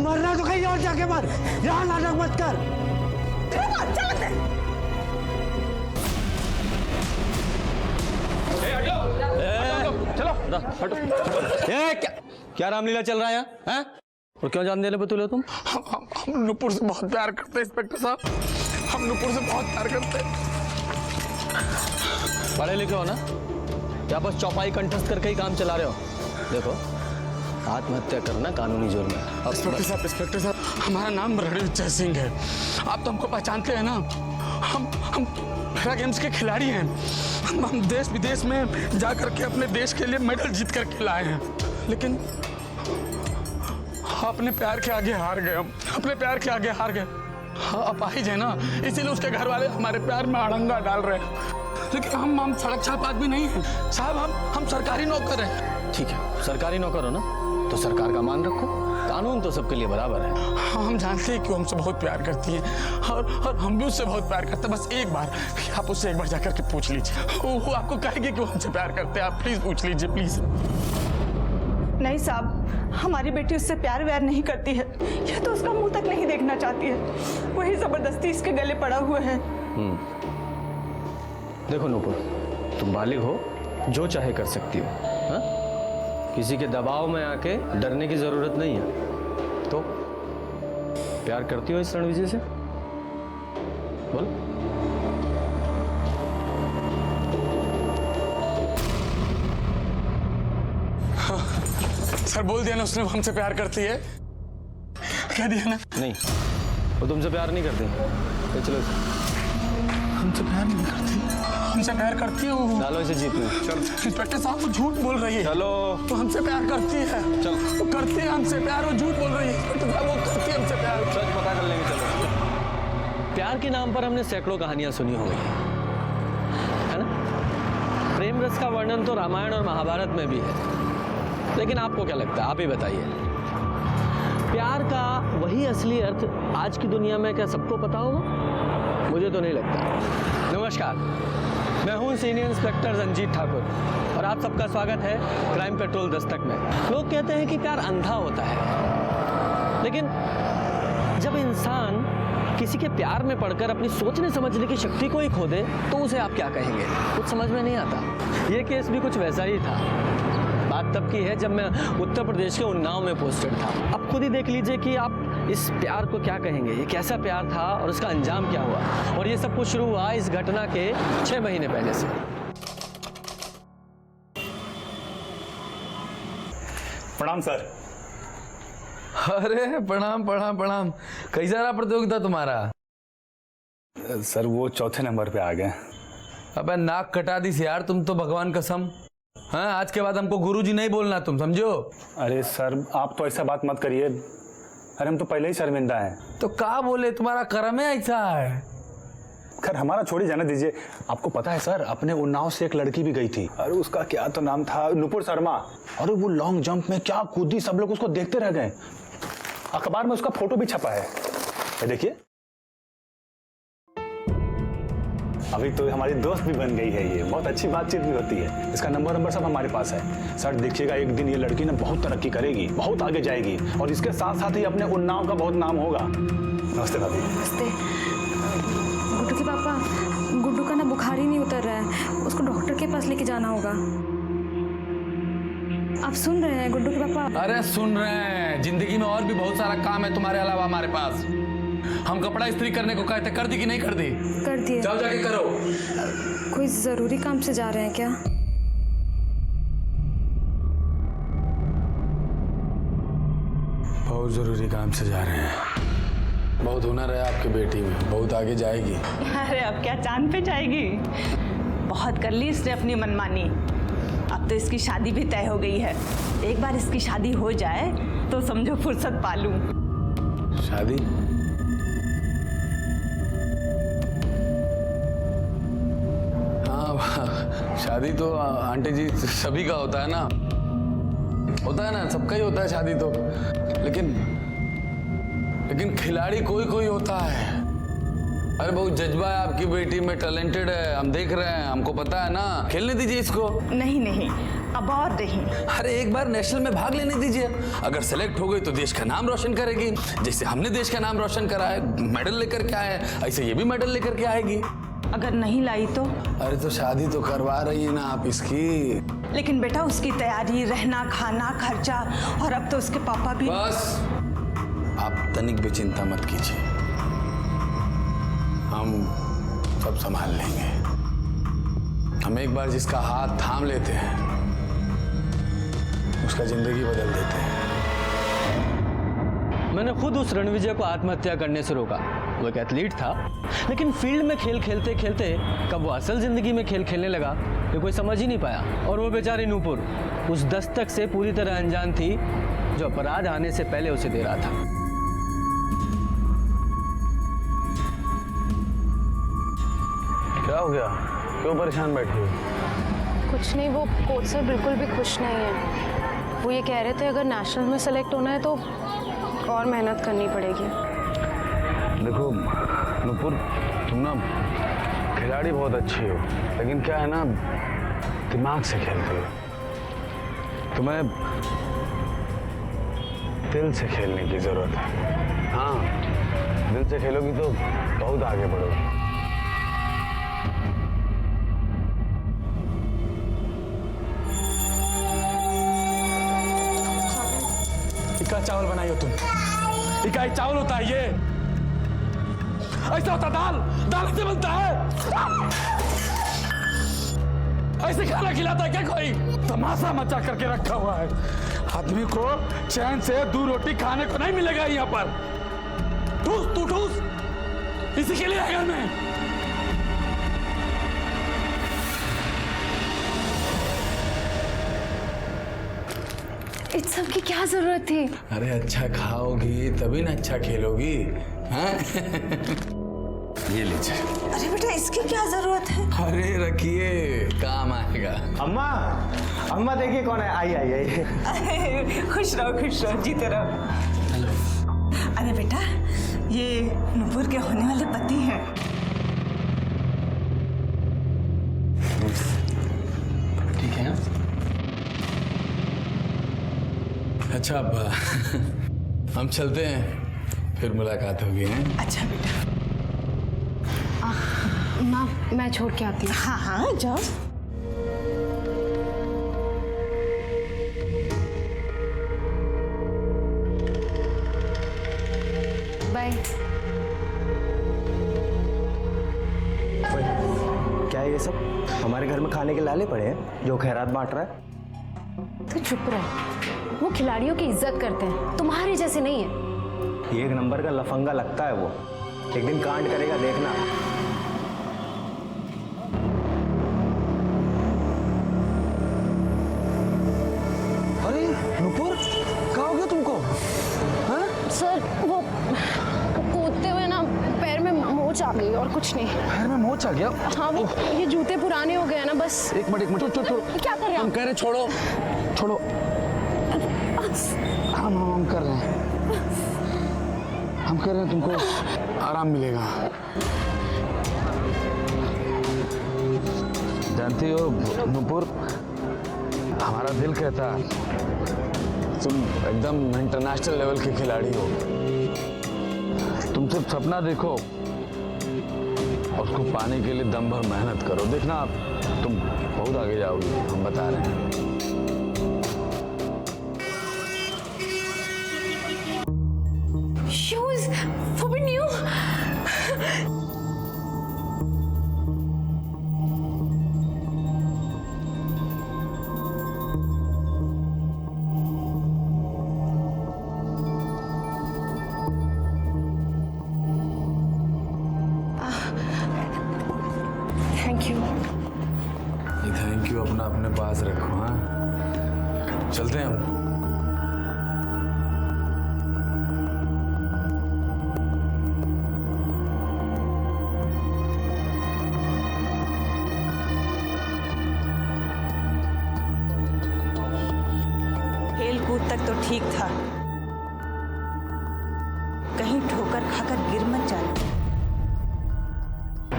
मरना तो कहीं और जाके मर, यहाँ नाटक मत कर। अच्छा लगता है। चलो हटो। क्या रामलीला चल रहा है यहाँ? हैं? और क्यों जान देने पे तुले तुम? हम नुपुर से बहुत प्यार करते हैं इंस्पेक्टर साहब, हम नुपुर से बहुत प्यार करते हैं। पढ़े लिखे हो ना? क्या बस चौपाई कंठस्थ करके ही काम चला रहे हो? देखो, आत्महत्या करना कानूनी जुर्म है। इंस्पेक्टर साहब, हमारा नाम रणविजय सिंह है। आप तो हमको पहचानते हैं ना? हम पैरा गेम्स के खिलाड़ी हैं। हम देश विदेश में जा करके अपने देश के लिए मेडल जीत करके लाए हैं, लेकिन अपने प्यार के आगे हार गए। हम अपने प्यार के आगे हार गए। हाँ, अपाहिज है ना, इसीलिए उसके घर वाले हमारे प्यार में अड़ंगा डाल रहे हैं। लेकिन हम सड़क छाप आदमी नहीं हैं साहब, हम सरकारी नौकर हैं। ठीक है, सरकारी नौकर हो ना, तो सरकार का मान रखो। कानून तो सबके लिए बराबर है। हाँ, हम जानते हैं कि वो हमसे बहुत प्यार करती है और हम भी उससे बहुत प्यार करते हैं। बस एक बार आप उससे एक बार जाकर के पूछ लीजिए, वो आपको कहेगी कि वो हमसे प्यार करते हैं। आप प्लीज पूछ लीजिए, प्लीज। नहीं साहब, हमारी बेटी उससे प्यार व्यार नहीं करती है, यह तो उसका मुंह तक नहीं देखना चाहती है, वही जबरदस्ती इसके गले पड़ा हुआ है। देखो नूपुर, तुम बालिग हो, जो चाहे कर सकती हो। हाँ? किसी के दबाव में आके डरने की जरूरत नहीं है। तो प्यार करती हो इस रणविजय से? बोल। सर बोल दिया ना उसने, वो हमसे प्यार करती है। कह दिया ना? नहीं, वो तुमसे प्यार नहीं करती। तो चलो, हमसे प्यार नहीं करती, हमसे प्यार करती है वो। डालो इसे जीप में। चलो इंस्पेक्टर साहब, वो झूठ बोल रही है। चलो, तो हमसे प्यार करती है। चलो, वो करती है हमसे प्यार, वो झूठ बोल रही है। इंस्पेक्टर साहब, वो करती है हमसे प्यार। सच पता कर लेंगे। चलो। प्यार के नाम पर हमने सैकड़ों कहानियां सुनी होंगी, है ना? प्रेम रस का वर्णन तो रामायण और महाभारत में भी है। लेकिन आपको क्या लगता है? आप ही बताइए, प्यार का वही असली अर्थ आज की दुनिया में क्या सबको पता होगा? मुझे तो नहीं लगता। नमस्कार, मैं हूं सीनियर इंस्पेक्टर रंजीत ठाकुर और आप सबका स्वागत है क्राइम पेट्रोल दस्तक में। लोग कहते हैं कि प्यार अंधा होता है, लेकिन जब इंसान किसी के प्यार में पड़कर अपनी सोचने समझने की शक्ति को ही खो दे, तो उसे आप क्या कहेंगे? कुछ समझ में नहीं आता। ये केस भी कुछ वैसा ही था। बात तब की है जब मैं उत्तर प्रदेश के उन्नाव में पोस्टेड था। अब खुद ही देख लीजिए कि आप इस प्यार को क्या कहेंगे। ये कैसा प्यार था और उसका अंजाम क्या हुआ? और ये सब कुछ शुरू हुआ इस घटना के 6 महीने पहले से। प्रणाम सर। अरे प्रणाम प्रणाम प्रणाम। कैसा रहा प्रतियोगिता तुम्हारा? सर वो चौथे नंबर पे आ गए। अबे नाक कटा दी यार तुम तो, भगवान कसम। हाँ, आज के बाद हमको गुरुजी नहीं बोलना, तुम समझो? अरे सर आप तो ऐसा बात मत करिए, अरे हम तो पहले ही शर्मिंदा हैं। तो क्या बोले, तुम्हारा कर्म है ऐसा है। खैर हमारा छोड़ी, जाने दीजिए। आपको पता है सर, अपने उन्नाव से एक लड़की भी गई थी। अरे उसका क्या तो नाम था, नुपुर शर्मा। अरे वो लॉन्ग जंप में क्या कूदी, सब लोग उसको देखते रह गए। अखबार में उसका फोटो भी छपा है, ये देखिए। अभी तो हमारी दोस्त भी बन गई है, ये बहुत अच्छी बातचीत भी होती है। इसका नंबर सब हमारे पास है। सर देखिएगा, एक दिन ये लड़की ना बहुत तरक्की करेगी, बहुत आगे जाएगी और इसके साथ साथ ही अपने उन्नाव का बहुत नाम होगा। नमस्ते भाभी। नमस्ते। गुड्डू के पापा, गुड्डू का ना बुखार ही नहीं उतर रहा है, उसको डॉक्टर के पास लेके जाना होगा। आप सुन रहे हैं गुड्डू के पापा? अरे सुन रहे हैं। जिंदगी में और भी बहुत सारा काम है तुम्हारे अलावा हमारे पास। हम कपड़ा इस्त्री करने को कहते, कर दी कि नहीं कर दी? कर दिए। जाओ जाके करो। कोई जरूरी काम से जा रहे हैं क्या? बहुत जरूरी काम से जा रहे हैं। बहुत हुनर है आपकी बेटी में, बहुत आगे जाएगी। अरे अब क्या चांद पे जाएगी, बहुत कर ली इसने अपनी मनमानी। अब तो इसकी शादी भी तय हो गई है। एक बार इसकी शादी हो जाए तो समझो फुर्सत पालूं। शादी? हाँ, शादी तो आंटी जी सभी का होता है ना, सबका ही होता है शादी तो। लेकिन खिलाड़ी कोई कोई होता है। अरे बहुत जज्बा है आपकी बेटी में, टैलेंटेड है, हम देख रहे हैं, हमको पता है ना। खेलने दीजिए इसको। नहीं नहीं, अब और नहीं। अरे एक बार नेशनल में भाग लेने दीजिए, अगर सेलेक्ट हो गई तो देश का नाम रोशन करेगी। जैसे हमने देश का नाम रोशन करा है, मेडल लेकर के आए हैं, ऐसे ये भी मेडल लेकर के आएगी। अगर नहीं लाई तो? अरे तो शादी तो करवा रही है ना आप इसकी। लेकिन बेटा उसकी तैयारी, रहना खाना, खर्चा, और अब तो उसके पापा भी। बस आप तनिक भी चिंता मत कीजिए, हम सब संभाल लेंगे। हम एक बार जिसका हाथ थाम लेते हैं उसका जिंदगी बदल देते हैं। मैंने खुद उस रणविजय को आत्महत्या करने से रोका। वो एक एथलीट था, लेकिन फील्ड में खेल खेलते खेलते कब वो असल जिंदगी में खेल खेलने लगा ये कोई समझ ही नहीं पाया। और वो बेचारी नूपुर उस दस्तक से पूरी तरह अनजान थी जो अपराध आने से पहले उसे दे रहा था। क्या हो गया, क्यों परेशान बैठी हो? कुछ नहीं, वो कोच सर बिल्कुल भी खुश नहीं है। वो ये कह रहे थे अगर नेशनल में सेलेक्ट होना है तो और मेहनत करनी पड़ेगी। देखो नूपुर, तुम ना खिलाड़ी बहुत अच्छी हो, लेकिन क्या है ना, दिमाग से खेलती हो। तुम्हें दिल से खेलने की जरूरत है। हाँ, दिल से खेलोगी तो बहुत आगे बढ़ोगी। इका चावल बनाई हो तुम? इकाई चावल होता है ये? ऐसा होता दाल? दाल ऐसे बनता है? ऐसे खाना खिलाता है क्या कोई? तमाशा मचा करके रखा हुआ है। आदमी को चैन से 2 रोटी खाने को नहीं मिलेगा यहाँ पर। ठूस तू ठूस, इसी के लिए है घर में। इस सब की क्या जरूरत थी? अरे अच्छा खाओगी तभी ना अच्छा खेलोगी। हाँ? ये लीजिए। अरे बेटा इसकी क्या जरूरत है? अरे रखिए, काम आएगा। अम्मा, अम्मा देखिए कौन है। आई आई आई। खुश रहो, जीते रहो। अरे बेटा ये नूपुर के होने वाले पति हैं। ठीक है। अच्छा अब हम चलते हैं, फिर मुलाकात होगी। हैं? अच्छा बेटा। माँ मैं छोड़ के आती हूँ। हाँ हाँ जाओ। बाय। क्या है ये सब? हमारे घर में खाने के लाले पड़े हैं जो खैरात बांट रहा है। तो चुप रहे, वो खिलाड़ियों की इज्जत करते हैं, तुम्हारे जैसे नहीं है। एक नंबर का लफंगा लगता है वो, एक दिन कांड करेगा देखना। अरे नूपुर, क्या हो गया तुमको? हाँ? सर वो कूदते हुए ना पैर में मोच आ गई और कुछ नहीं। पैर में मोच आ गया? हाँ वो ये जूते पुराने हो गए हैं ना बस। एक मिनट छोड़ो। क्या कर रहे हम हैं? कह रहे छोड़ो। हम कर रहे हैं। हम कह रहे हैं तुमको आराम मिलेगा। जानती हो नूपुर, हमारा दिल कहता तुम एकदम इंटरनेशनल लेवल के खिलाड़ी हो। तुम सिर्फ सपना देखो और उसको पाने के लिए दम भर मेहनत करो, देखना आप तुम बहुत आगे जाओगी, हम बता रहे हैं। Shoes forbidden you. Thank you. ये थैंक यू अपने पास रखो। हाँ चलते हैं हम। खेल कूद तक तो ठीक था, कहीं ठोकर खाकर गिर मत जाए।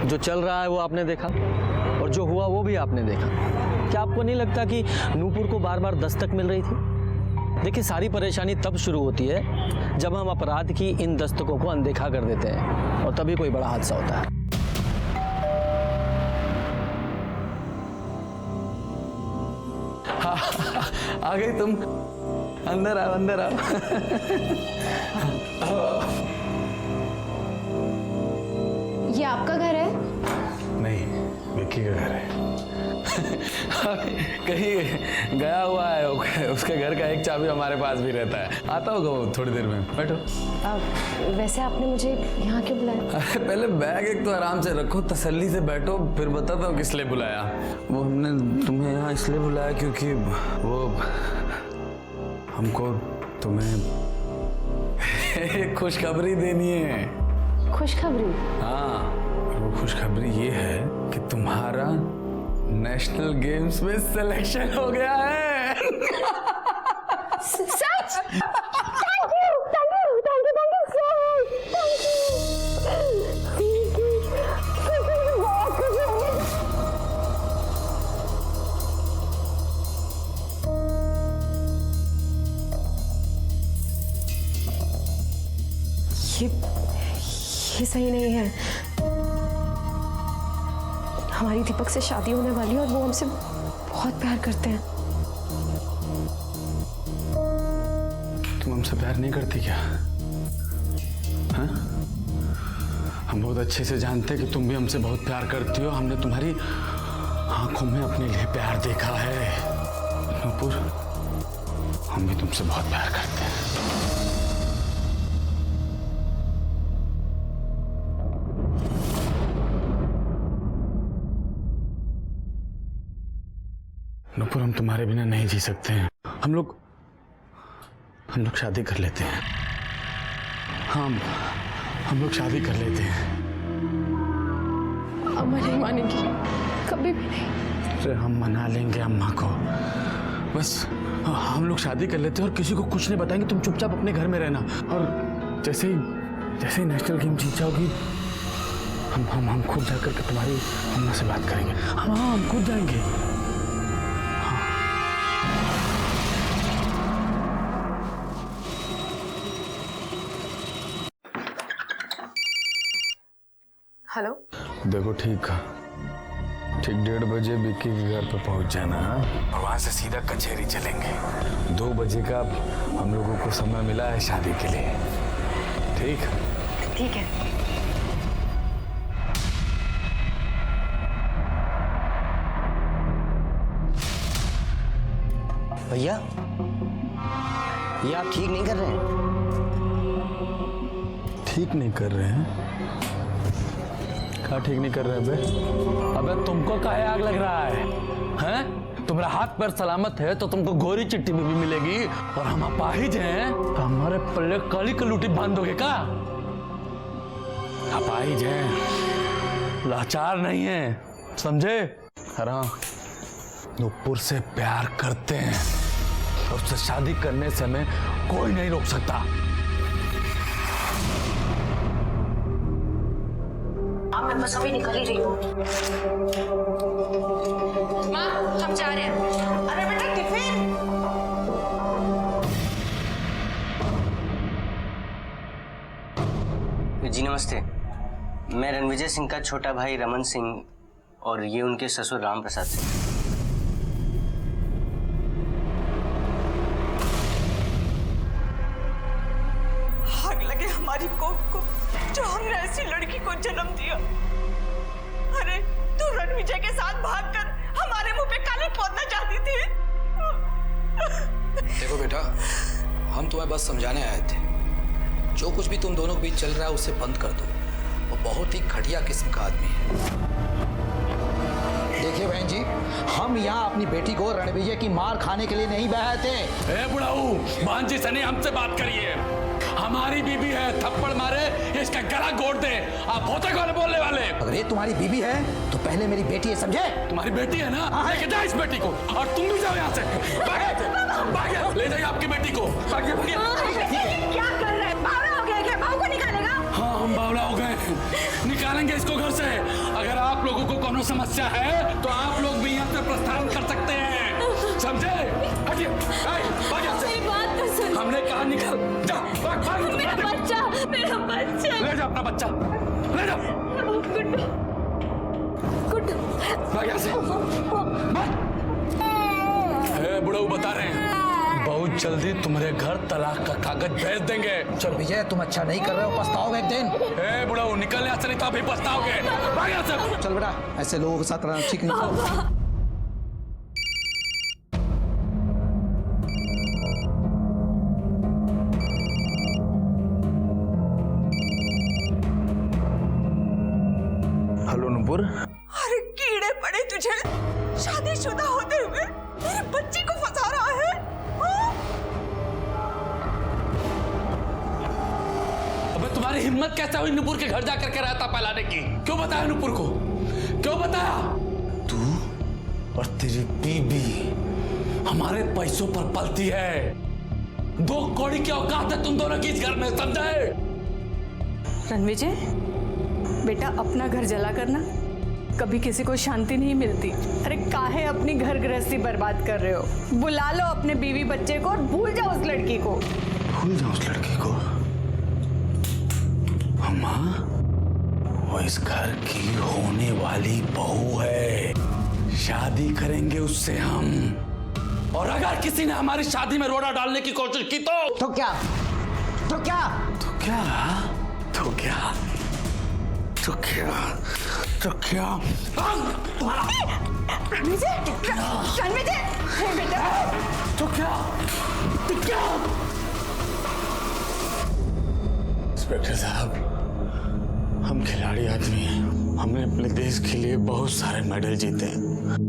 जो चल रहा है वो आपने देखा और जो हुआ वो भी आपने देखा। क्या आपको नहीं लगता कि नूपुर को बार बार दस्तक मिल रही थी? देखिए, सारी परेशानी तब शुरू होती है जब हम अपराध की इन दस्तकों को अनदेखा कर देते हैं और तभी कोई बड़ा हादसा होता है। आ गई तुम। अंदर आओ, अंदर आओ। ये आपका घर है? नहीं, विक्की का घर है। कहीं गया हुआ है, उसके घर का एक चाबी हमारे पास भी रहता है। आता होगा वो थोड़ी देर में। बैठो। वैसे आपने मुझे यहाँ क्यों बुलाया? अरे पहले बैग एक तो आराम से रखो, तसल्ली से बैठो, फिर बताता हूँ किस लिए बुलाया। वो हमने तुम्हें यहाँ इसलिए बुलाया क्योंकि वो हमको तुम्हें एक खुशखबरी देनी है। खुशखबरी? हाँ, वो खुशखबरी ये है कि तुम्हारा नेशनल गेम्स में सिलेक्शन हो गया है। सच? थैंक यू सो ये सही नहीं है। हमारी दीपक से शादी होने वाली है और वो हमसे बहुत प्यार करते हैं। तुम हमसे प्यार नहीं करती क्या? हाँ? हम बहुत अच्छे से जानते हैं कि तुम भी हमसे बहुत प्यार करती हो। हमने तुम्हारी आंखों में अपने लिए प्यार देखा है। नूपुर, हम भी तुमसे बहुत प्यार करते हैं। नूपुर, हम तुम्हारे बिना नहीं जी सकते हैं। हम लोग शादी कर लेते हैं। हम लोग शादी कर लेते हैं। अम्मा नहीं मानेगी, कभी भी नहीं। अरे हम मना लेंगे अम्मा को। बस हम लोग शादी कर लेते हैं और किसी को कुछ नहीं बताएंगे। तुम चुपचाप अपने घर में रहना और जैसे ही नेशनल गेम जीत जाओगी हम खुद जाकर के तुम्हारी अम्मा से बात करेंगे। हम खुद जाएंगे। हेलो? देखो, ठीक 1:30 बजे विक्की के घर पे पहुंच जाना और वहां से सीधा कचहरी चलेंगे। 2 बजे का हम लोगों को समय मिला है शादी के लिए। ठीक? ठीक है। भैया, ये आप ठीक नहीं कर रहे हैं। ठीक नहीं कर रहे हैं? क्या ठीक नहीं कर रहे हैं बे? अबे तुमको काहे आग लग रहा है? हैं? तुम्हारा हाथ पैर सलामत है तो तुमको गोरी चिट्ठी में भी मिलेगी और हम अपाहिज हैं तो हमारे पल्ले काली कलूटी बांध दोगे का? अपाहिज हैं, लाचार नहीं है, समझे? हाँ, नूपुर से प्यार करते हैं और उससे शादी करने से हमें कोई नहीं रोक सकता। मैं बस अभी निकल ही रही हूँ। माँ, हम जा रहे हैं। अरे बेटा, टिफिन। जी नमस्ते, मैं रणविजय सिंह का छोटा भाई रमन सिंह और ये उनके ससुर राम प्रसाद सिंह। आग लगे हमारी कोख को जो हमने ऐसी लड़की को जन्म दिया। अरे तू रणविजय के साथ भागकर हमारे मुंह पे काली पोतना चाहती थी। देखो बेटा, हम तुम्हें बस समझाने आए थे। जो कुछ भी तुम दोनों के बीच चल रहा है उसे बंद कर दो। वो बहुत ही घटिया किस्म का आदमी है। देखिए बहन जी, हम यहाँ अपनी बेटी को रणविजय की मार खाने के लिए नहीं बहाए थे। ए बुढ़ाऊ, भांजी से नहीं हमसे बात करिए। हमारी बीबी है, थप्पड़ मारे इसका गला घोट दे। आप होते कौन बोलने वाले? अगर ये तुम्हारी बीबी है तो पहले मेरी बेटी है, समझे? तुम्हारी बेटी है ना, लेके जाओ इस बेटी को और तुम भी जाओ यहाँ से। भागिए, ले जाइए आपकी बेटी को। भागिए, भागिए। क्या कर रहे हैं? बावला हो गया क्या? बहू को निकालेगा? हाँ, हम बावला हो गए। निकालेंगे इसको घर से। अगर आप लोगों को कोनो समस्या है तो आप लोग भी यहाँ से प्रस्थान कर सकते हैं, समझे? हटिए, भाग यहाँ से। मेरी बात तो सुन। हमने कहा निकल, जा, भाग। मेरा बच्चा, मेरा बच्चा। ले जा अपना बच्चा, ले जा। गुड्डू, गुड्डू। भाग यहाँ से। बुढ़ऊ बता रहे हैं बहुत जल्दी तुम्हारे घर तलाक का कागज भेज देंगे। चल विजय, तुम अच्छा नहीं कर रहे हो, पछताओगे एक दिन। बुढ़ऊ निकल यहाँ से, नहीं तो अभी पछताओगे। भाग यहाँ से। चल बेटा, ऐसे लोगों के साथ रहना ठीक नहीं। हेलो नुपुर। अरे कीड़े पड़े तुझे, शादीशुदा होते हुए मेरे बच्ची को फंसा रहा है। अबे तुम्हारी हिम्मत कैसे हुई नुपुर के घर जाकर के रायता फैलाने की? क्यों बताया नुपुर को? क्यों बताया? तू और तेरी बीबी हमारे पैसों पर पलती है। 2 कौड़ी की औकात है तुम दोनों की इस घर में, समझे? रणविजय बेटा, अपना घर जला करना कभी किसी को शांति नहीं मिलती। अरे काहे अपनी घर गृहस्थी बर्बाद कर रहे हो? बुला लो अपने बीवी बच्चे को और भूल जाओ उस लड़की को। भूल जाओ उस लड़की को? अम्मा, वो इस घर की होने वाली बहू है, शादी करेंगे उससे हम। और अगर किसी ने हमारी शादी में रोड़ा डालने की कोशिश की तो क्या? तो क्या? तो क्या? तो क्या? तो क्या? तो क्या? रणविजय, रणविजय, हे बेटा। तो क्या? तो क्या? इंस्पेक्टर साहब, हम खिलाड़ी आदमी हैं, हमने अपने देश के लिए बहुत सारे मेडल जीते हैं,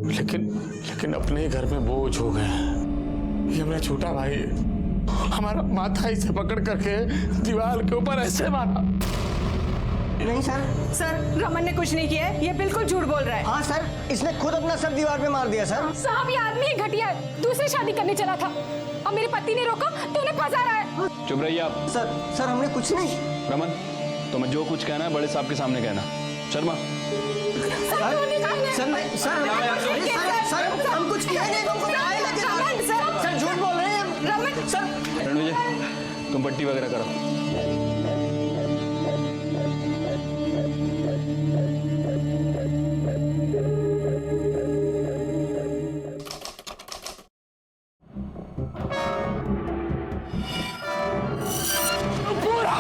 लेकिन अपने ही घर में बोझ हो गए। ये मेरा छोटा भाई है, हमारा माथा इसे पकड़ करके दीवार के ऊपर ऐसे मारा। नहीं सर, रमन ने कुछ नहीं किया है, ये बिल्कुल झूठ बोल रहा है। हाँ सर, इसने खुद अपना सर दीवार पे मार दिया सर। साहब ये आदमी ही घटिया है, दूसरी शादी करने चला था और मेरे पति ने रोका तो उन्हें फंसा रहा है। चुप रहिए आप। सर हमने कुछ नहीं। रमन, तुम्हें जो कुछ कहना है बड़े साहब के सामने कहना। शर्मा, सर हम कुछ किया नहीं, सर झूठ बोल रहे हैं सर। रणविजय, तुम पट्टी वगैरह करो।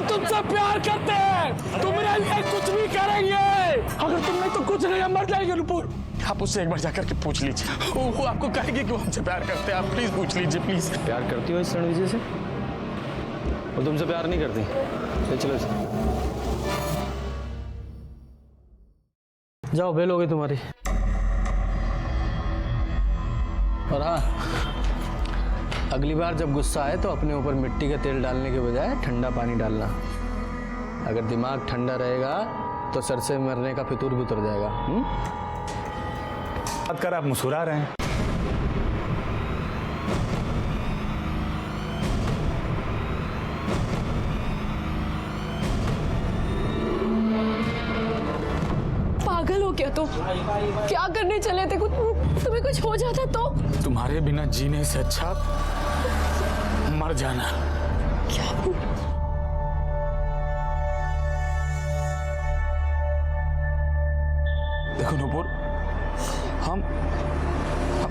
तुमसे प्यार करते हैं, तुम्हारे लिए कुछ भी करेंगे। अगर तुमने तो कुछ नहीं, मर जाएंगे नुपुर। आप उससे एक बार जाकर के पूछ लीजिए, वो आपको कहेगी कि वो हमसे प्यार करते हैं। आप प्लीज पूछ लीजिए, प्लीज। प्यार करती हो इस रणविजय से? वो तुमसे प्यार नहीं करती? चलो जाओ, बेल हो गई तुम्हारी। और हाँ, अगली बार जब गुस्सा आए तो अपने ऊपर मिट्टी का तेल डालने के बजाय ठंडा पानी डालना। अगर दिमाग ठंडा रहेगा तो सर से मरने का फितूर भी उतर जाएगा। बात कर, आप मुस्कुरा रहे हैं। पागल हो क्या तुम? क्या करने चले थे? तुम्हें कुछ हो जाता तो? तुम्हारे बिना जीने से अच्छा मर जाना। क्या? देखो नुपुर, हम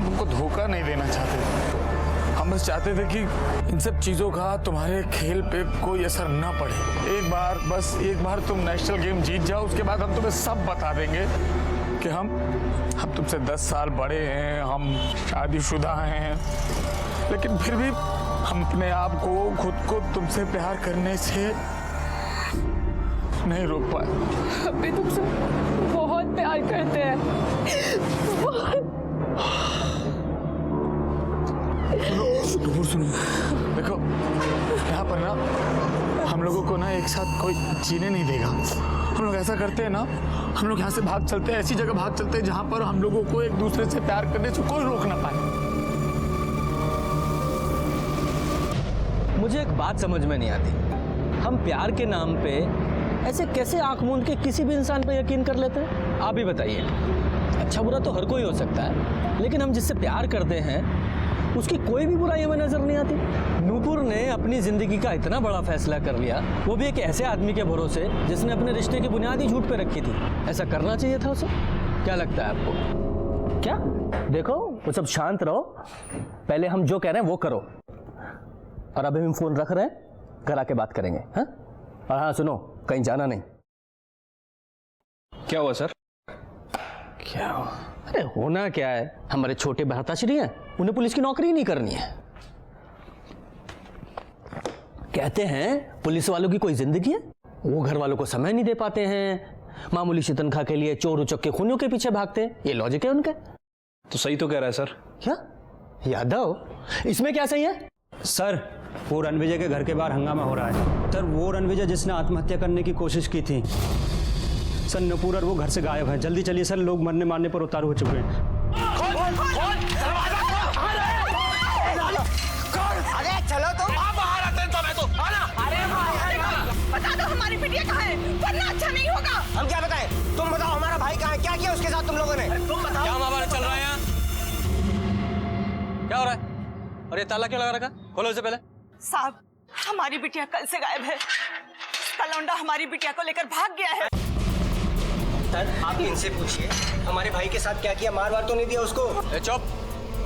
तुमको धोखा नहीं देना चाहते। हम बस चाहते थे कि इन सब चीजों का तुम्हारे खेल पे कोई असर ना पड़े। एक बार तुम नेशनल गेम जीत जाओ, उसके बाद हम तुम्हें सब बता देंगे कि हम तुमसे 10 साल बड़े हैं, हम शादीशुदा हैं, लेकिन फिर भी हम अपने आप को, खुद को तुमसे प्यार करने से नहीं रोक पाए। हम भी तुमसे बहुत प्यार करते हैं, बहुत। सुनो, देखो यहाँ पर ना हम लोगों को ना एक साथ कोई जीने नहीं देगा। हम लोग ऐसा करते हैं ना, हम लोग यहाँ से भाग चलते हैं, ऐसी जगह भाग चलते हैं जहाँ पर हम लोगों को एक दूसरे से प्यार करने से कोई रोक ना पाए। मुझे एक बात समझ में नहीं आती, हम प्यार के नाम पे ऐसे कैसे आंख मूंद के किसी भी इंसान पे यकीन कर लेते हैं? आप भी बताइए, अच्छा बुरा तो हर कोई हो सकता है, लेकिन हम जिससे प्यार करते हैं उसकी कोई भी बुराई हमें नजर नहीं आती। नूपुर ने अपनी जिंदगी का इतना बड़ा फैसला कर लिया, वो भी एक ऐसे आदमी के भरोसे जिसने अपने रिश्ते की बुनियादी झूठ पे रखी थी। ऐसा करना चाहिए था उसे। क्या लगता है आपको? क्या देखो, वो सब शांत रहो, पहले हम जो कह रहे हैं वो करो। और अभी हम फोन रख रहे हैं, घर आके बात करेंगे। हाँ, और हाँ सुनो, कहीं जाना नहीं। क्या हुआ सर? क्या? अरे होना क्या है, हमारे छोटे भ्राताश्री हैं, उन्हें पुलिस की नौकरी ही नहीं करनी है। कहते हैं पुलिस वालों की कोई जिंदगी है, वो घर वालों को समय नहीं दे पाते हैं, मामूली सी तनख्वाह के लिए चोर उचक्के खूनियों के पीछे भागते हैं। ये लॉजिक है उनके। तो सही तो कह रहा है सर। क्या यादव, इसमें क्या सही है? सर, वो रणविजय के घर के बाहर हंगामा हो रहा है। सर, वो रणविजय जिसने आत्महत्या करने की कोशिश की थी सर, नूपुर और वो घर से गायब है। जल्दी चलिए सर, लोग मरने मारने पर उतारू हो चुके हैं। अरे चलो तुम बाहर आते हैं तो मैं तो अरे बता दो हमारी बिटिया कहाँ है, वरना अच्छा नहीं होगा। हम क्या बताएं? तुम बताओ हमारा भाई कहाँ है, क्या किया उसके साथ तुम लोगों ने? तुम बताओ। क्या मामला चल रहा है यहाँ? क्या हो रहा है? और ये ताला क्यों लगा रखा? खोलो इसे पहले। साहब, हमारी बिटिया कल से गायब है। कलौंडा हमारी बिटिया को लेकर भाग गया है। सर आप इनसे पूछिए हमारे भाई के साथ क्या किया, मार वार तो नहीं दिया उसको? चुप,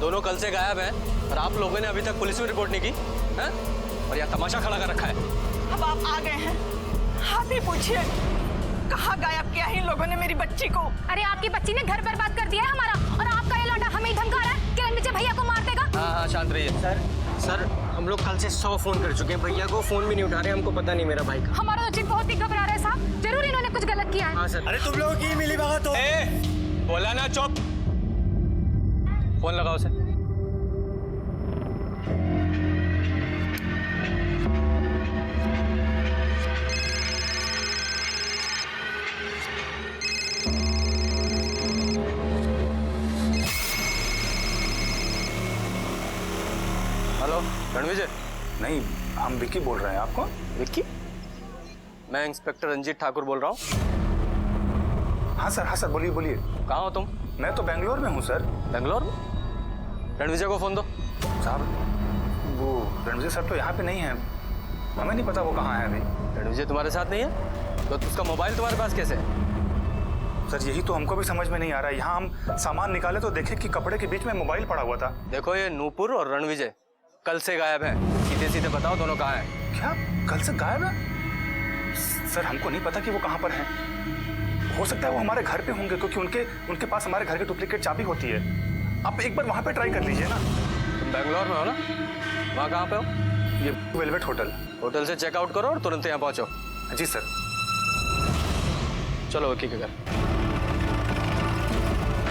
दोनों कल से गायब हैं और आप लोगों ने अभी तक पुलिस में रिपोर्ट नहीं की है? और यहाँ तमाशा खड़ा कर रखा है। अब आप आ गए हैं, आप ही पूछिए कहाँ गायब किया है इन लोगों ने मेरी बच्ची को? अरे आपकी बच्ची ने घर बर्बाद कर दिया है हमारा, और आपका ये लौंडा हमें ही धमका रहा है कि रणविजय भैया को मार देगा। हाँ, शांत रहिए। सर हम लोग कल से 100 फोन कर चुके हैं, भैया को फोन भी नहीं उठा रहे, हमको पता नहीं मेरा भाई का। हमारा तो चित बहुत ही घबरा रहा है साहब, जरूर इन्होंने कुछ गलत किया है। हाँ सर। अरे तुम लोगों की मिली भगत हो। बोला ना चुप, फोन लगाओ उसे। हेलो रणविजय। नहीं, हम विक्की बोल रहे हैं। आप कौन? विक्की? मैं इंस्पेक्टर रंजीत ठाकुर बोल रहा हूँ। हाँ सर, बोलिए बोलिए। कहाँ हो तुम? मैं तो बेंगलोर में हूँ सर। बेंगलोर में? रणविजय को फोन दो। साहब, वो रणविजय सर तो यहाँ पे नहीं है, हमें नहीं पता वो कहाँ है अभी। रणविजय तुम्हारे साथ नहीं है तो उसका मोबाइल तुम्हारे पास कैसे है? सर यही तो हमको भी समझ में नहीं आ रहा है। यहाँ हम सामान निकाले तो देखे कि कपड़े के बीच में मोबाइल पड़ा हुआ था। देखो, ये नूपुर और रणविजय कल से गायब हैं। सीधे सीधे बताओ दोनों कहाँ हैं? क्या कल से गायब है? सर हमको नहीं पता कि वो कहाँ पर हैं। हो सकता है वो हमारे घर पे होंगे, क्योंकि उनके पास हमारे घर की डुप्लीकेट चाबी होती है। आप एक बार वहाँ पे ट्राई कर लीजिए ना। तुम बेंगलोर में हो ना? वहाँ कहाँ पे हो? ये वेलवेट होटल। होटल से चेकआउट करो और तुरंत यहाँ पहुँचो। जी सर। चलो विक्की के घर।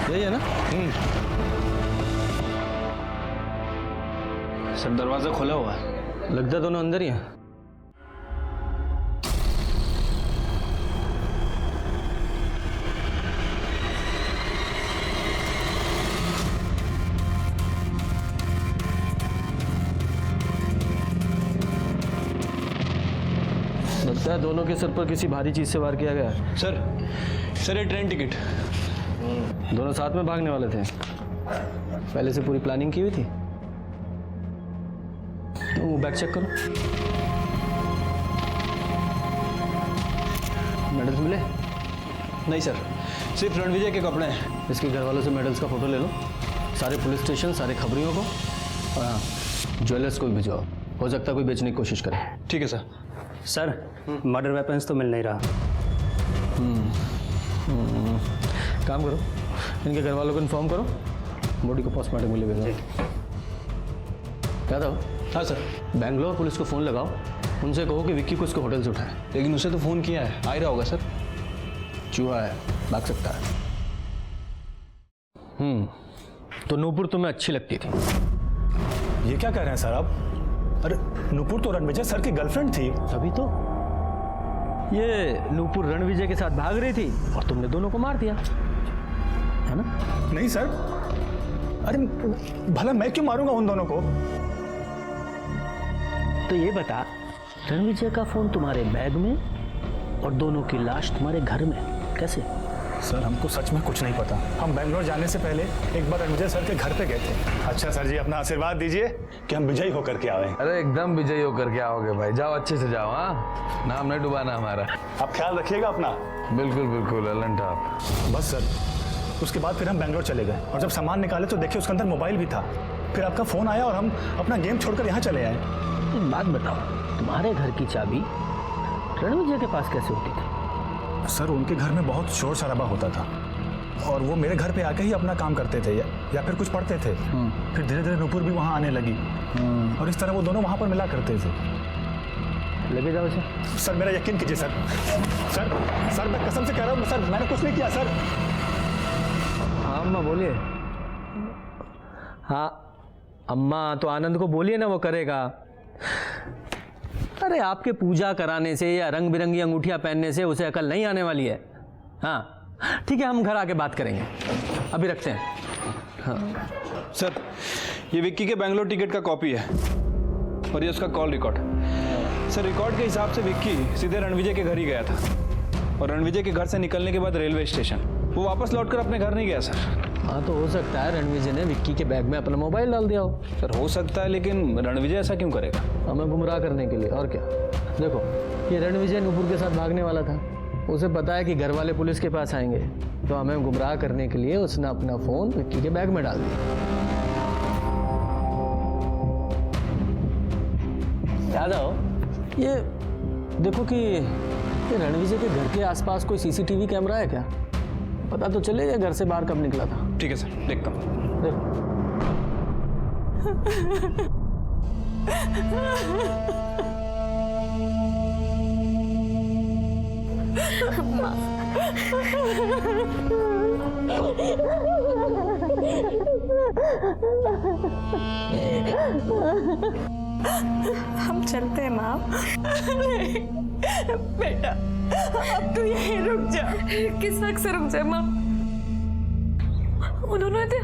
यही है ना? सर दरवाजा खुला हुआ है। लगता है दोनों अंदर ही हैं। लगता है दोनों के सर पर किसी भारी चीज से वार किया गया है। सर ये ट्रेन टिकट। दोनों साथ में भागने वाले थे, पहले से पूरी प्लानिंग की हुई थी। वो बैग चेक करो, मेडल्स मिले? नहीं सर, सिर्फ रणविजय के कपड़े हैं। इसके घर वालों से मेडल्स का फोटो ले लो, सारे पुलिस स्टेशन, सारे खबरियों को, और हाँ ज्वेलर्स को भी भिजवाओ, हो सकता है कोई बेचने की कोशिश करे। ठीक है सर। सर, मर्डर वेपन्स तो मिल नहीं रहा। काम करो, इनके घर वालों को इन्फॉर्म करो, बॉडी को पोस्टमार्टम के लिए भेजो। क्या था? हाँ सर। बैंगलोर पुलिस को फ़ोन लगाओ, उनसे कहो कि विक्की को उसके होटल से उठाए। लेकिन उसे तो फ़ोन किया है, आ ही रहा होगा सर। चूहा है, भाग सकता है। तो नूपुर तुम्हें अच्छी लगती थी? ये क्या कह रहे हैं सर आप? अरे नूपुर तो रणविजय सर की गर्लफ्रेंड थी। तभी तो ये नूपुर रणविजय के साथ भाग रही थी और तुमने दोनों को मार दिया, है ना? नहीं सर, अरे भला मैं क्यों मारूंगा उन दोनों को? तो ये बता, रणविजय का फोन तुम्हारे बैग में और दोनों की लाश तुम्हारे घर में कैसे? सर हमको सच में कुछ नहीं पता। हम बेंगलोर जाने से पहले एक बार रणविजय सर के घर पे गए थे। अच्छा सर जी, अपना आशीर्वाद दीजिए कि हम विजयी होकर के आवे। अरे एकदम विजयी होकर के आओगे भाई, जाओ अच्छे से जाओ। हाँ, नाम नहीं डुबाना हमारा। आप ख्याल रखिएगा अपना। बिल्कुल बिल्कुल अलन टॉप। बस सर, उसके बाद फिर हम बेंगलोर चले गए और जब सामान निकाले तो देखिए उसके अंदर मोबाइल भी था। फिर आपका फ़ोन आया और हम अपना गेम छोड़कर यहाँ चले आए। एक बात बताओ, तुम्हारे घर की चाबी रणविजय के पास कैसे होती थी? सर उनके घर में बहुत शोर शराबा होता था और वो मेरे घर पे आके ही अपना काम करते थे या फिर कुछ पढ़ते थे। फिर धीरे धीरे नुपुर भी वहाँ आने लगी और इस तरह वो दोनों वहाँ पर मिला करते थे। लगे जाओ सर मेरा यकीन कीजिए सर। सर सर मैं कसम से कह रहा हूँ सर, मैंने कुछ नहीं किया सर। हाँ अम्मा बोलिए। हाँ अम्मा तो आनंद को बोलिए ना, वो करेगा। अरे आपके पूजा कराने से या रंग बिरंगी अंगूठियां पहनने से उसे अकल नहीं आने वाली है। हाँ ठीक है, हम घर आके बात करेंगे, अभी रखते हैं। हाँ सर ये विक्की के बेंगलोर टिकट का कॉपी है और ये उसका कॉल रिकॉर्ड। सर रिकॉर्ड के हिसाब से विक्की सीधे रणविजय के घर ही गया था और रणविजय के घर से निकलने के बाद रेलवे स्टेशन वो वापस लौटकर अपने घर नहीं गया सर। हाँ तो हो सकता है रणविजय ने विक्की के बैग में अपना मोबाइल डाल दिया हो। सर हो सकता है, लेकिन रणविजय ऐसा क्यों करेगा? हमें गुमराह करने के लिए, और क्या। देखो ये रणविजय नुपुर के साथ भागने वाला था, उसे पता है कि घर वाले पुलिस के पास आएंगे, तो हमें गुमराह करने के लिए उसने अपना फ़ोन विक्की के बैग में डाल दिया। याद आओ, ये देखो कि ये रणविजय के घर के आसपास कोई सीसीटीवी कैमरा है क्या? पता तो चले घर से बाहर कब निकला था। ठीक है सर, देखता हूँ। हम चलते हैं माँ। बेटा अब तू यहीं रुक जा। किस हक से रुक जाए माँ? उन्होंने तो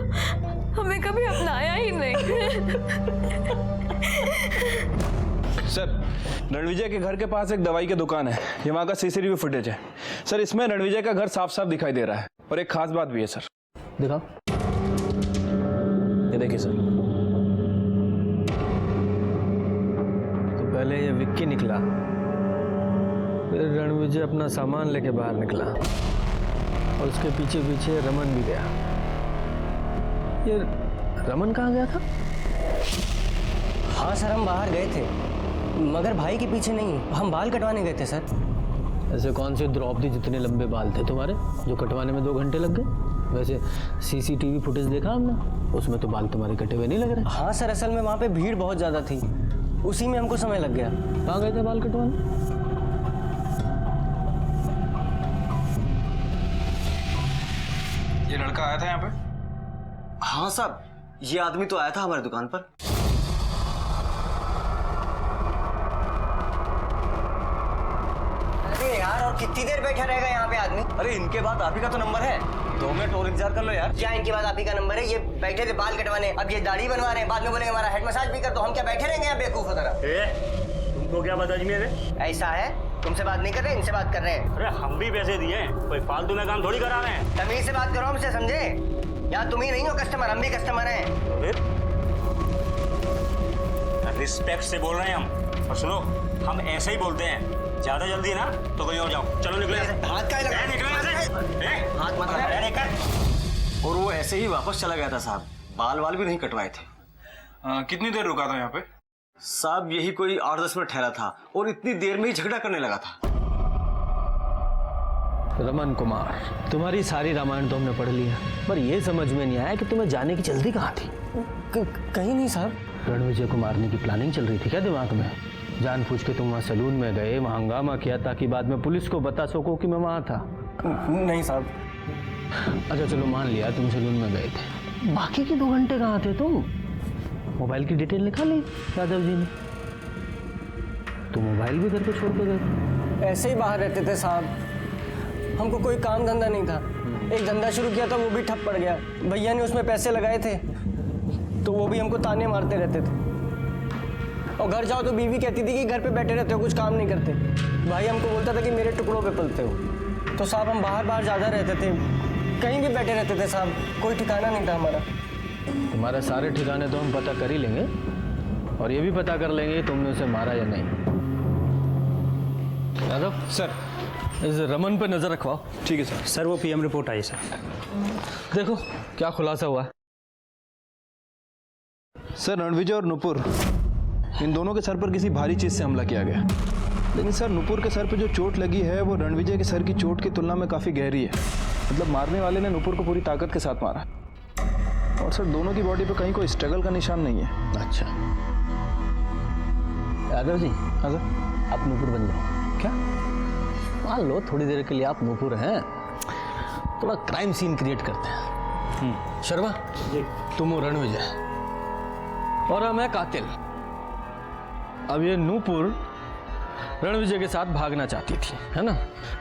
हमें कभी अपनाया ही नहीं। सर रणविजय के घर के पास एक दवाई की दुकान है, ये वहाँ का सीसीटीवी फुटेज है सर। इसमें रणविजय का घर साफ साफ दिखाई दे रहा है और एक खास बात भी है सर। दिखाओ, ये देखिए सर। तो पहले ये विक्की निकला, फिर रणविजय अपना सामान लेके बाहर निकला और उसके पीछे पीछे रमन भी गया। ये रमन कहाँ गया था? हाँ सर हम बाहर गए थे, मगर भाई के पीछे नहीं, हम बाल कटवाने गए थे सर। ऐसे कौन से द्रौपदी जितने लंबे बाल थे तुम्हारे जो कटवाने में 2 घंटे लग गए? वैसे सीसीटीवी फुटेज देखा हमने, उसमें तो बाल तुम्हारे कटे हुए नहीं लग रहे। हाँ सर असल में वहाँ पे भीड़ बहुत ज़्यादा थी, उसी में हमको समय लग गया। कहाँ गए थे बाल कटवाने? ये लड़का आया था यहाँ पे? हाँ साहब, ये आदमी तो आया था हमारी दुकान पर। अरे यार और कितनी देर बैठा रहेगा यहाँ पे आदमी? अरे इनके बाद आप ही का तो नंबर है, 2 मिनट और इंतजार कर लो यार। क्या इनके बाद आप ही का नंबर है? ये बैठे थे बाल कटवाने, अब ये दाढ़ी बनवा रहे हैं, बाद में बोलेंगे हमारा हेड मसाज भी कर दो। हम क्या बैठे रहेंगे यहाँ बेवकूफ तरह? तुमको क्या पता जी मेरे? ऐसा है, तुमसे बात नहीं कर रहे, इनसे बात कर रहे हैं। अरे हम भी पैसे दिए हैं, कोई फालतू में काम थोड़ी करा रहे हैं। तमीज से बात करो हमसे, समझे? यहाँ तुम ही नहीं हो कस्टमर, हम भी कस्टमर हैं। रिस्पेक्ट से बोल रहे हैं हम, और सुनो हम ऐसे ही बोलते हैं। ज्यादा जल्दी है ना तो कहीं और जाओ, चलो निकले। हाथ का लगा, हाथ मत लगा। और वो ऐसे ही वापस चला गया था साहब, बाल वाल भी नहीं कटवाए थे। कितनी देर रुका था यहाँ पे? साहब यही कोई 8-10 मिनट ठहरा था और इतनी देर में ही झगड़ा करने लगा था। रमन कुमार, तुम्हारी सारी रामायण तो हमने पढ़ लिया, पर यह समझ में नहीं आया कि तुम्हें जाने की जल्दी कहाँ थी? कहीं नहीं साहब। रणविजय को मारने की प्लानिंग चल रही थी क्या दिमाग में? जानबूझ के तुम वहाँ सैलून में गए, वहाँ हंगामा किया ताकि बाद में पुलिस को बता सको कि मैं वहाँ था? नहीं साहब। अच्छा चलो मान लिया तुम सैलून में गए थे, बाकी के 2 घंटे कहाँ थे तुम? मोबाइल की डिटेल निकाल ली यादव जी ने, तो मोबाइल भी घर पे छोड़ के गए? ऐसे ही बाहर रहते थे साहब, हमको कोई काम धंधा नहीं था। एक धंधा शुरू किया था वो भी ठप पड़ गया, भैया ने उसमें पैसे लगाए थे तो वो भी हमको ताने मारते रहते थे। और घर जाओ तो बीवी कहती थी कि घर पे बैठे रहते हो, कुछ काम नहीं करते। भाई हमको बोलता था कि मेरे टुकड़ों पे पलते हो। तो साहब हम बाहर बाहर ज़्यादा रहते थे, कहीं भी बैठे रहते थे साहब, कोई ठिकाना नहीं था हमारा। तुम्हारे सारे ठिकाने तो हम पता कर ही लेंगे और ये भी पता कर लेंगे कि तुमने उसे मारा या नहीं। यादव सर। इस रमन पे नजर रखवाओ। ठीक है सर। सर वो पीएम रिपोर्ट आई सर। देखो क्या खुलासा हुआ है। सर रणविजय और नुपुर इन दोनों के सर पर किसी भारी चीज से हमला किया गया, लेकिन सर नुपुर के सर पर जो चोट लगी है वो रणविजय के सर की चोट की तुलना में काफी गहरी है। मतलब मारने वाले ने नुपुर को पूरी ताकत के साथ मारा और सर दोनों की बॉडी पे कहीं कोई स्ट्रगल का निशान नहीं है। अच्छा यादव जी। हाँ सर। आप नूपुर बन जाओ। क्या? मान लो थोड़ी देर के लिए आप नूपुर हैं, थोड़ा क्राइम सीन क्रिएट करते हैं। शर्मा तुम हो रणविजय और मैं कातिल। अब ये नूपुर रणविजय के साथ भागना चाहती थी, है ना।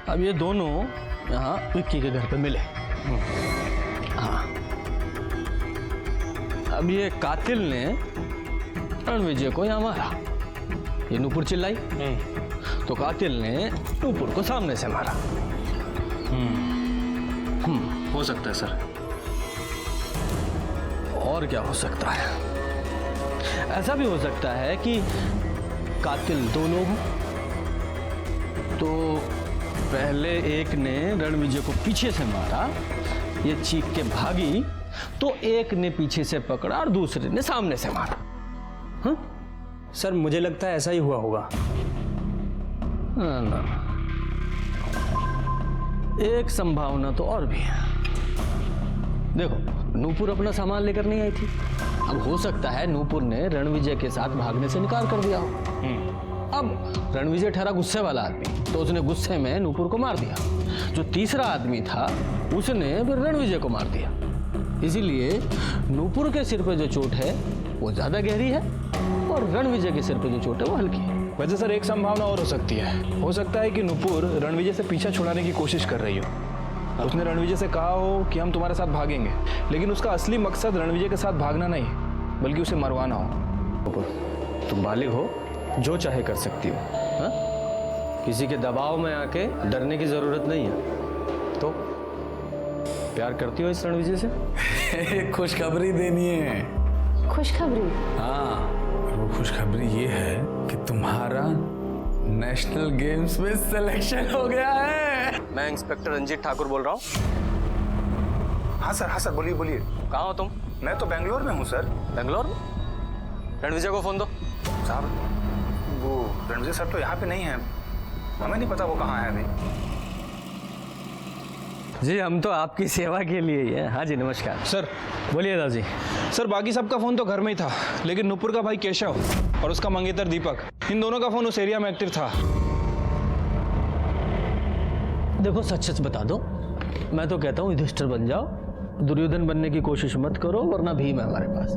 अब ये दोनों यहाँ विक्की के घर पे मिले। हाँ, अब ये कातिल ने रणविजय को यहाँ मारा। ये नूपुर चिल्लाई तो कातिल ने नूपुर को सामने से मारा। हो सकता है सर। और क्या हो सकता है? ऐसा भी हो सकता है कि कातिल दो लोग हों। तो पहले एक ने रणविजय को पीछे से मारा, ये चीख के भागी, तो एक ने पीछे से पकड़ा और दूसरे ने सामने से मारा। हाँ? सर मुझे लगता है ऐसा ही हुआ होगा। ना, एक संभावना तो और भी है। देखो नूपुर अपना सामान लेकर नहीं आई थी। अब हो सकता है नूपुर ने रणविजय के साथ भागने से इनकार कर दिया हो। अब रणविजय ठहरा गुस्से वाला आदमी, तो उसने गुस्से में नूपुर को मार दिया। जो तीसरा आदमी था उसने फिर रणविजय को मार दिया। इसीलिए नूपुर के सिर पे जो चोट है वो ज्यादा गहरी है और रणविजय के सिर पे जो चोट है वो हल्की है। वैसे सर एक संभावना और हो सकती है। हो सकता है कि नुपुर रणविजय से पीछा छुड़ाने की कोशिश कर रही हो। उसने रणविजय से कहा हो कि हम तुम्हारे साथ भागेंगे, लेकिन उसका असली मकसद रणविजय के साथ भागना नहीं बल्कि उसे मरवाना हो। तुम बालिग हो, जो चाहे कर सकती हो। हा? किसी के दबाव में आके डरने की जरूरत नहीं है। तो प्यार करती हो इस रणविजय से? खुशखबरी देनी है। खुशखबरी? हाँ, वो खुशखबरी ये है कि तुम्हारा नेशनल गेम्स में सिलेक्शन हो गया है। मैं इंस्पेक्टर रंजीत ठाकुर बोल रहा हूँ। हाँ सर बोलिए बोलिए। कहाँ हो तुम? मैं तो बेंगलोर में हूँ सर। बेंगलोर? रणविजय को फोन दो। साहब वो रणविजय सर तो यहाँ पे नहीं है, हमें नहीं पता वो कहाँ है अभी। जी हम तो आपकी सेवा के लिए ही है। हाँ जी नमस्कार। सर बोलिए दादा जी। सर बाकी सबका फोन तो घर में ही था, लेकिन नुपुर का भाई केशव और उसका मंगेतर दीपक, इन दोनों का फोन उस एरिया में एक्टिव था। देखो सच सच बता दो। मैं तो कहता हूँ युधिष्ठिर बन जाओ, दुर्योधन बनने की कोशिश मत करो, वरना भीम है हमारे पास।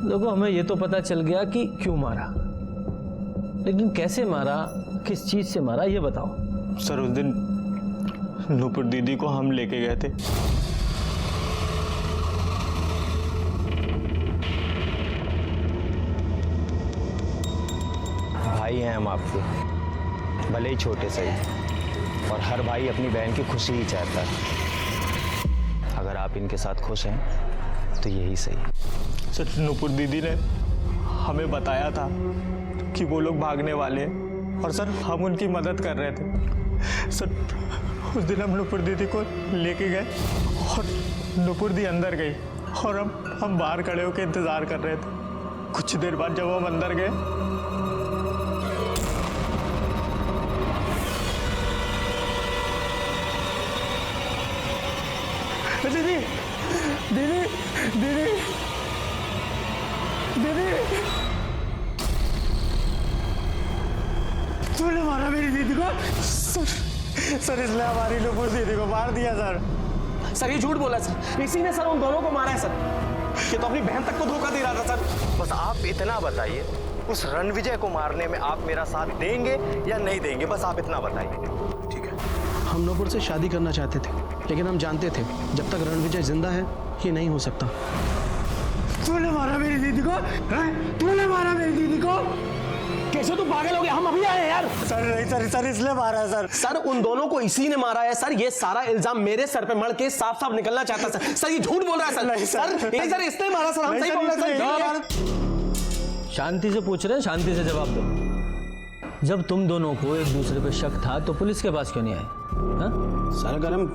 देखो हमें ये तो पता चल गया कि क्यों मारा, लेकिन कैसे मारा, किस चीज से मारा, ये बताओ। सर उस दिन नूपुर दीदी को हम लेके गए थे। भाई हैं हम आपके, भले ही छोटे सही, और हर भाई अपनी बहन की खुशी ही चाहता है। अगर आप इनके साथ खुश हैं तो यही सही। सर नूपुर दीदी ने हमें बताया था कि वो लोग भागने वाले हैं और सर हम उनकी मदद कर रहे थे। सर उस दिन हम नूपुर दीदी को लेके गए और नूपुर दी अंदर गई और हम बाहर खड़े होकर इंतजार कर रहे थे। कुछ देर बाद जब हम अंदर गए दीदी दीदी दीदी दीदी तूने मारा मेरी दीदी को? सर इसने हमारी नूपुर दीदी को मार दिया सर। ये झूठ बोला सर, इसी ने सर उन दोनों को मारा है सर। ये तो अपनी बहन तक को धोखा दे रहा था सर। बस आप इतना बताइए, उस रणविजय को मारने में आप मेरा साथ देंगे या नहीं देंगे, बस आप इतना बताइए। ठीक है। हम नूपुर से शादी करना चाहते थे, लेकिन हम जानते थे जब तक रणविजय जिंदा है ये नहीं हो सकता। तूने मारा मेरी दीदी को? तूने मारा मेरी दीदी को? कैसे तू पागल हो गए, हम अभी आए हैं यार। सर नहीं सर, सर इसलिए मारा है सर। सर उन दोनों को इसी ने मारा है सर। ये सारा इल्जाम मेरे सर पे मड़ के साफ साफ निकलना चाहता सर। सर ये झूठ बोल रहा है सर। नहीं सर, नहीं सर इसने मारा सर, हम सही बोल रहे हैं सर। यार शांति से पूछ रहे हैं, शांति से जवाब दो। जब तुम दोनों को एक दूसरे पे शक था तो पुलिस के पास क्यों नहीं आए? हाँ? सर अगर हम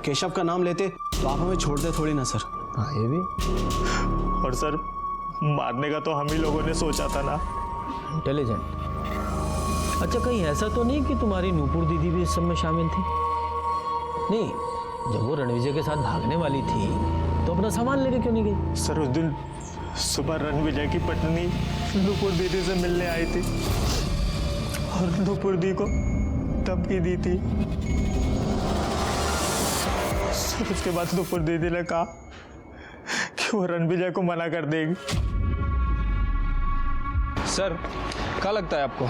केशव का नाम लेते तो आप हमें छोड़ते थोड़ी ना सर। हाँ ये भी। और सर मारने का तो हम ही लोगों ने सोचा था ना। इंटेलिजेंट। अच्छा कहीं ऐसा तो नहीं कि तुम्हारी नूपुर दीदी भी इस सब में शामिल थी? नहीं, जब वो रणविजय के साथ भागने वाली थी तो अपना सामान लेके क्यों नहीं गई? सर उस दिन सुबह रणविजय की पत्नी नूपुर दीदी से मिलने आई थी और नूपुर दी को धमकी दी थी। सर उसके बाद नूपुर दीदी ने कहा कि वो रणविजय को मना कर देगी। सर क्या लगता है आपको?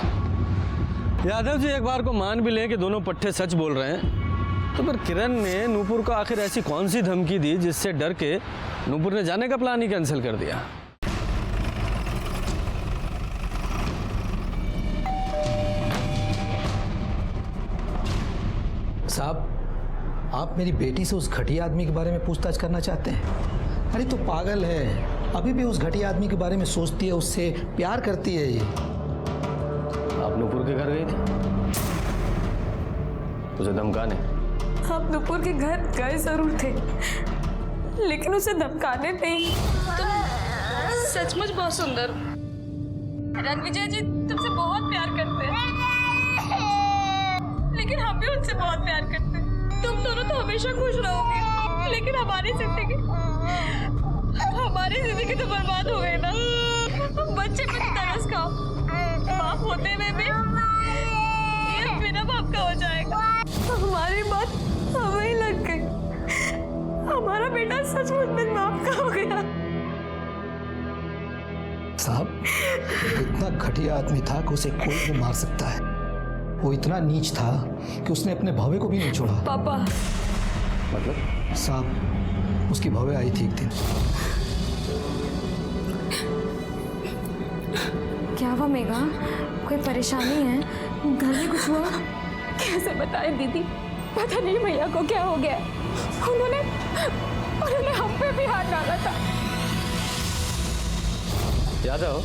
यादव जी एक बार को मान भी लें कि दोनों पट्टे सच बोल रहे हैं, तो फिर किरण ने नूपुर को आखिर ऐसी कौन सी धमकी दी जिससे डर के नूपुर ने जाने का प्लान ही कैंसिल कर दिया? साहब, आप मेरी बेटी से उस घटिया आदमी के बारे में पूछताछ करना चाहते हैं? अरे तो पागल है, अभी भी उस घटिया आदमी के बारे में सोचती है, उससे प्यार करती है ये। आप नूपुर के घर गई थी उसे धमकाने? आप नूपुर के घर गए जरूर थे, लेकिन उसे धमकाने नहीं। तुम सचमुच बहुत सुंदर। रणविजय जी तुमसे बहुत प्यार करते हैं, लेकिन हम भी उनसे बहुत प्यार करते हैं। तुम दोनों तो हमेशा खुश रहोगे, लेकिन हमारी जिंदगी तो बर्बाद हो गई ना। बच्चे कुछ तरस खाओ, बाप होते हुए भी ये बिना बाप का हो जाएगा। हमारी बात हमें ही लग गई, हमारा बेटा सचमुच बिन बाप का हो गया। साहब इतना घटिया आदमी था कि उसे कोई भी मार सकता है। वो इतना नीच था कि उसने अपने भवे को भी नहीं छोड़ा। पापा मतलब? साहब उसकी भवे आई थी एक दिन। क्या हुआ मेघा, कोई परेशानी है? घर में कुछ हुआ? कैसे बताए दीदी, पता नहीं भैया को क्या हो गया। उन्होंने हम पे भी हाथ डाला था। यादव,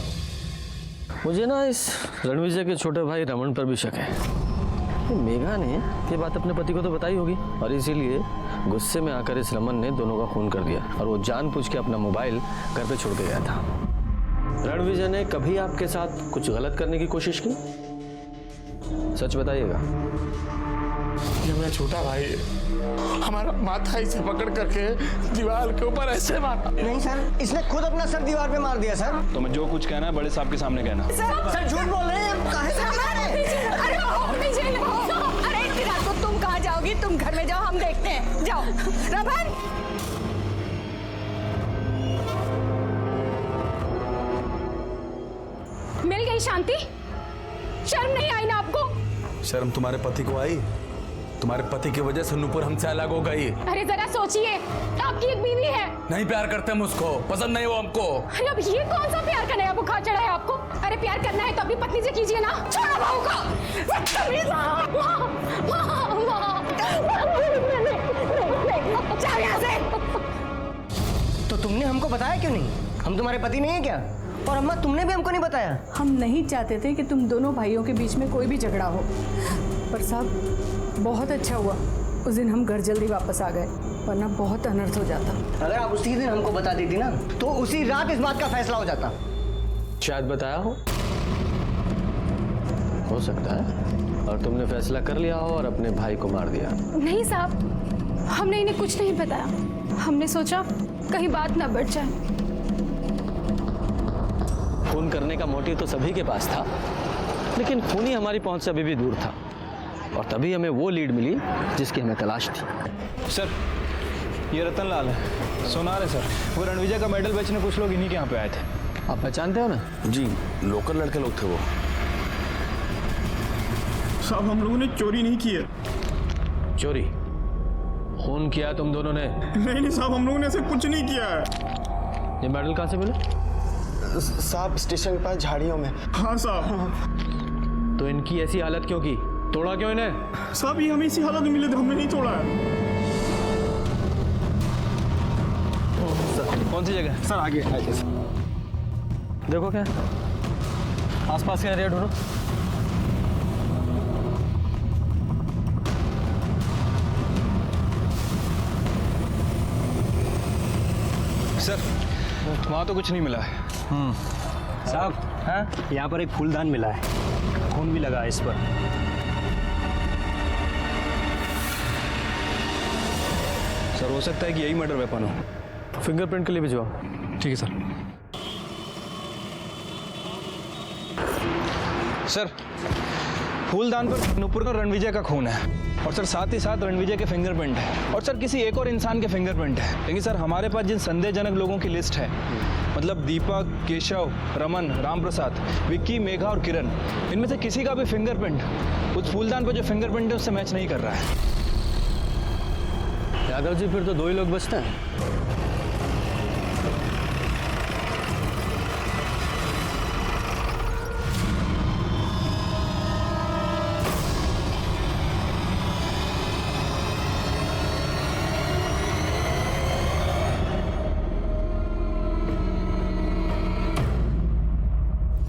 मुझे ना इस रणविजय के छोटे भाई रमन पर भी शक है। मेघा ने ये बात अपने पति को तो बताई होगी और इसीलिए गुस्से में आकर इस रमन ने दोनों का खून कर दिया और वो जानबूझ के अपना मोबाइल घर पे छोड़ के गया था। रणविजय ने कभी आपके साथ कुछ गलत करने की कोशिश की? सच बताइएगा। ये मेरा छोटा भाई है, हमारा माथा इसे पकड़ करके दीवार के ऊपर ऐसे मारा। नहीं सर, इसने खुद अपना सर दीवार पे मार दिया सर। तो मैं जो कुछ कहना है बड़े साहब के सामने कहना। सर झूठ बोल रहे हैं, काहे से? अरे इतनी रात को तुम कहाँ जाओगी? तुम घर में जाओ, हम देखते हैं। जाओ रमन। मिल गई शांति? शर्म नहीं आई ना आपको? शर्म तुम्हारे पति को आई? तुम्हारे पति की वजह से नूपुर हमसे अलग हो गई। अरे जरा सोचिए, आपकी एक बीवी है। नहीं प्यार करते हम उसको, पसंद नहीं वो हमको। अरे अब ये कौन सा प्यार करने का बुखार चढ़ा है आपको? अरे प्यार करना है तो अपनी पत्नी से कीजिए ना। छोड़ो बहू को। जाओ यहाँ से। तो तुमने हमको बताया क्यों नहीं? हम तुम्हारे पति नहीं है क्या? और अम्मा तुमने भी हमको नहीं बताया। हम नहीं चाहते थे कि तुम दोनों भाइयों के बीच में कोई भी झगड़ा हो, पर साहब बहुत अच्छा हुआ उस दिन हम घर जल्दी वापस आ गए, वरना बहुत अनर्थ हो जाता। अगर आप उसी दिन हमको बता देती ना तो उसी रात इस बात का फैसला हो जाता। शायद बताया हो सकता है, और तुमने फैसला कर लिया हो और अपने भाई को मार दिया। नहीं साहब, हमने इन्हें कुछ नहीं बताया। हमने सोचा कहीं बात ना बढ़ जाए। खून करने का मोटिव तो सभी के पास था, लेकिन खूनी हमारी पहुंच से अभी भी दूर था और तभी हमें वो लीड मिली जिसकी हमें तलाश थी। सर ये रतन लाल है, सोनार है सर। वो रणविजय का मेडल बेचने कुछ लोग इन्हीं के यहाँ पे आए थे। आप पहचानते हो ना? जी, लोकल लड़के लोग थे वो। साहब हम लोगों ने चोरी नहीं की है। चोरी? खून किया तुम दोनों ने? नहीं साहब, हम लोगों ने ऐसे कुछ नहीं किया है। ये मेडल कहाँ से मिले? साहब स्टेशन के पास झाड़ियों में। हाँ साहब। तो इनकी ऐसी हालत क्यों की? तोड़ा क्यों इन्हें? साहब ये हमें इसी हालत में मिले थे, हमने नहीं तोड़ा है। कौन सी जगह? सर आगे देखो क्या आसपास का एरिया ढूंढो। सर वहाँ तो कुछ नहीं मिला है। साहब हाँ यहाँ पर एक फूलदान मिला है, खून भी लगा है इस पर। सर हो सकता है कि यही मर्डर वेपन हो। फिंगरप्रिंट के लिए भिजवाओ। ठीक है सर। सर फूलदान पर नुपुर और रणविजय का खून है और सर साथ ही साथ रणविजय के फिंगरप्रिंट है और सर किसी एक और इंसान के फिंगरप्रिंट है। लेकिन सर हमारे पास जिन संदेहजनक लोगों की लिस्ट है, मतलब दीपक, केशव, रमन, रामप्रसाद, विक्की, मेघा और किरण, इनमें से किसी का भी फिंगरप्रिंट उस फूलदान पर जो फिंगरप्रिंट है उससे मैच नहीं कर रहा है। यादव जी फिर तो 2 ही लोग बचते हैं।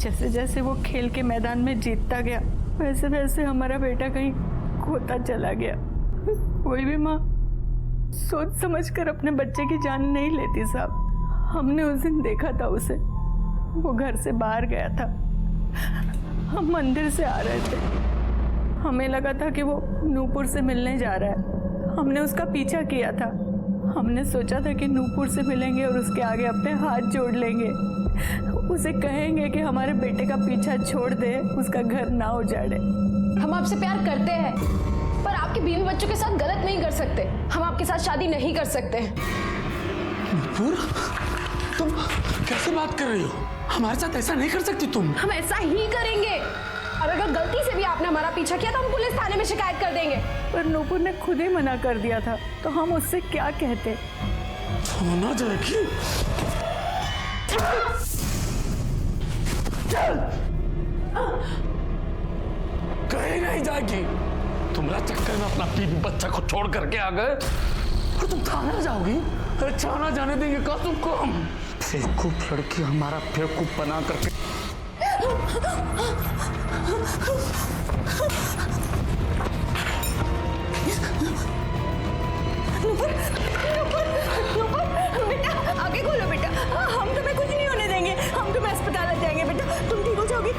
जैसे जैसे वो खेल के मैदान में जीतता गया, वैसे वैसे हमारा बेटा कहीं खोता चला गया। कोई भी माँ सोच समझकर अपने बच्चे की जान नहीं लेती साहब। हमने उस दिन देखा था उसे, वो घर से बाहर गया था, हम मंदिर से आ रहे थे, हमें लगा था कि वो नूपुर से मिलने जा रहा है। हमने उसका पीछा किया था, हमने सोचा था कि नूपुर से मिलेंगे और उसके आगे अपने हाथ जोड़ लेंगे, उसे कहेंगे कि हमारे बेटे का पीछा छोड़ दे, उसका घर ना उजाड़े। हम आपसे प्यार करते हैं, पर आपके बीवी बच्चों के साथ गलत नहीं कर सकते। हम आपके साथ शादी नहीं कर सकते। नुपुर, तुम कैसे बात कर रही हो? हमारे साथ ऐसा नहीं कर सकती तुम। हम ऐसा ही करेंगे, और अगर गलती से भी आपने हमारा पीछा किया तो हम पुलिस थाने में शिकायत कर देंगे। पर नूपुर ने खुद ही मना कर दिया था, तो हम उससे क्या कहते? होना जाएगी। कहीं नहीं जाएगी। तुम्हारा चक्कर में अपना बीवी बच्चा को छोड़ करके आ गए और तुम थाने जाओगी? अरे थाना जाने देंगे का तुमको हम? बेवकूफ लड़की हमारा बेवकूफ बना करके। नूपुर, नूपुर, नूपुर, बेटा आगे खोलो बेटा, हम तुम्हें कुछ नहीं होने देंगे, हम तुम्हें अस्पताल ले जाएंगे बेटा, तुम ठीक हो जाओगी।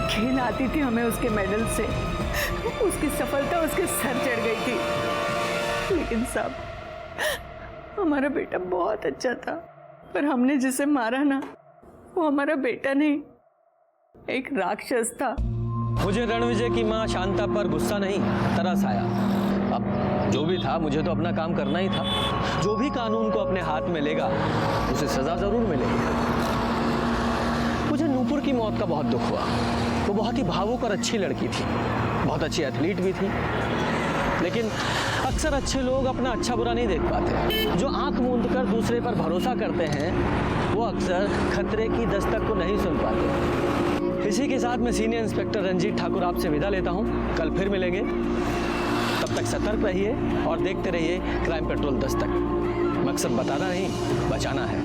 खेल आती थी हमें उसके मेडल से, उसकी सफलता उसके सर चढ़ गई थी। लेकिन साहब हमारा बेटा बहुत अच्छा था, पर हमने जिसे मारा ना, वो हमारा बेटा नहीं, एक राक्षस था। मुझे रणविजय की मां शांता पर गुस्सा नहीं, तरस आया। अब जो भी था, मुझे तो अपना काम करना ही था। जो भी कानून को अपने हाथ में लेगा उसे सजा जरूर मिलेगी। मुझे नूपुर की मौत का बहुत दुख हुआ। वो बहुत ही भावुक और अच्छी लड़की थी, बहुत अच्छी एथलीट भी थी। लेकिन अक्सर अच्छे लोग अपना अच्छा बुरा नहीं देख पाते। जो आंख मूंद कर दूसरे पर भरोसा करते हैं, वो अक्सर खतरे की दस्तक को नहीं सुन पाते। इसी के साथ मैं सीनियर इंस्पेक्टर रंजीत ठाकुर आपसे विदा लेता हूँ। कल फिर मिलेंगे, तब तक सतर्क रहिए और देखते रहिए क्राइम पेट्रोल दस्तक। मकसद बताना नहीं, बचाना है।